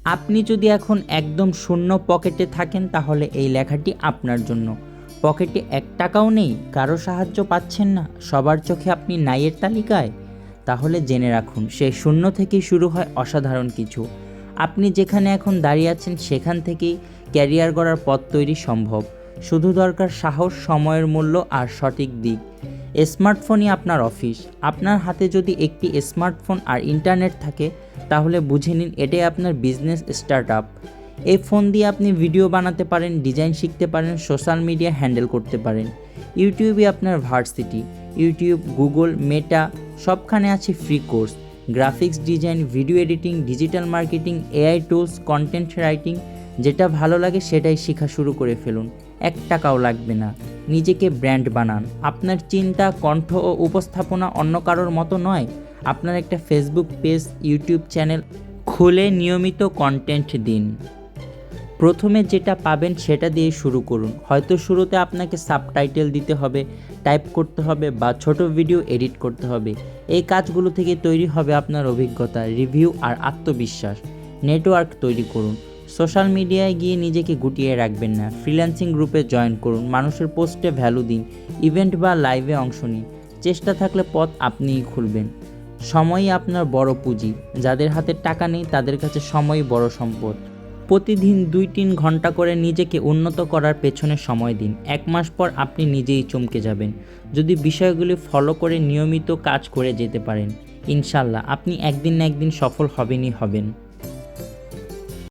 আপনি যদি এখন একদম শূন্য পকেটে থাকেন তাহলে এই লেখাটি আপনার জন্য। পকেটে ১ টাকাও নেই, কারো সাহায্য পাচ্ছেন না, সবার চোখে আপনি নাইয়ের তালিকায়? তাহলে জেনে রাখুন, সেই শূন্য থেকেই শুরু হয় অসাধারণ কিছু। আপনি যেখানে এখন দাঁড়িয়ে আছেন সেখান থেকেই ক্যারিয়ার গড়ার পথ তৈরি সম্ভব। শুধু দরকার সাহস, সময়ের মূল্য আর সঠিক দিক। স্মার্টফোনই আপনার অফিস। আপনার হাতে যদি একটি স্মার্টফোন আর ইন্টারনেট থাকে তাহলে বুঝে নিন এটাই আপনার বিজনেস স্টার্টআপ। এই ফোন দিয়ে আপনি ভিডিও বানাতে পারেন, ডিজাইন শিখতে পারেন, সোশ্যাল মিডিয়া হ্যান্ডেল করতে পারেন। ইউটিউবই আপনার ভার্সিটি। ইউটিউব, গুগল, মেটা সবখানে আছে free course. Graphics design, video editing, digital marketing, AI tools, content writing, যেটা ভালো লাগে সেটাই শেখা শুরু করে ফেলুন। ১ টাকাও লাগবে না। নিজেকে ব্র্যান্ড বানান। আপনার চিন্তা, কণ্ঠ ও উপস্থাপনা অন্য কারোর মতো নয়। আপনার একটা ফেসবুক পেজ, ইউটিউব চ্যানেল খুলে নিয়মিত কন্টেন্ট দিন। প্রথমে যেটা পাবেন সেটা দিয়ে শুরু করুন। হয়তো শুরুতে আপনাকে সাবটাইটেল দিতে হবে, টাইপ করতে হবে বা ছোট ভিডিও এডিট করতে হবে। এই কাজগুলো থেকে তৈরি হবে আপনার অভিজ্ঞতা, রিভিউ আর আত্মবিশ্বাস। নেটওয়ার্ক তৈরি করুন। সোশ্যাল মিডিয়ায় গিয়ে নিজেকে গুটিয়ে রাখবেন না। ফ্রিল্যান্সিং গ্রুপে জয়েন করুন, মানুষের পোস্টে ভ্যালু দিন, ইভেন্ট বা লাইভে অংশ নিন। চেষ্টা থাকলে পথ আপনিই খুলবেন। সময়ই আপনার বড় পুঁজি। যাদের হাতে টাকা নেই তাদের কাছে সময়ই বড় সম্পদ। প্রতিদিন ২-৩ ঘন্টা করে নিজেকে উন্নত করার পেছনে সময় দিন। ১ মাস পর আপনি নিজেই চমকে যাবেন। যদি বিষয়গুলি ফলো করে নিয়মিত কাজ করে যেতে পারেন, ইনশাল্লাহ আপনি একদিন না একদিন সফল হবেনই হবেন।